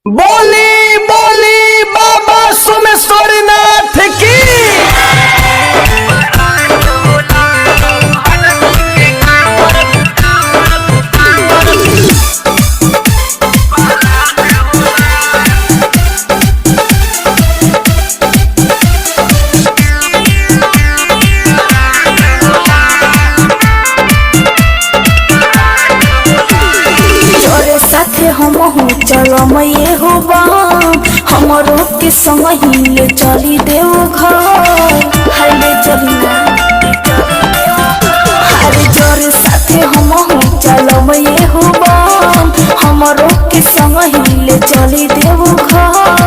बोली बोली बाबा सोमेश्वरनाथ की। हम चलो मैं हो हमरो के संग ही चली देव घर हरे चली हरे जोरे साथे हम चलो मैं हो हमरो के संग ही चली देव घर।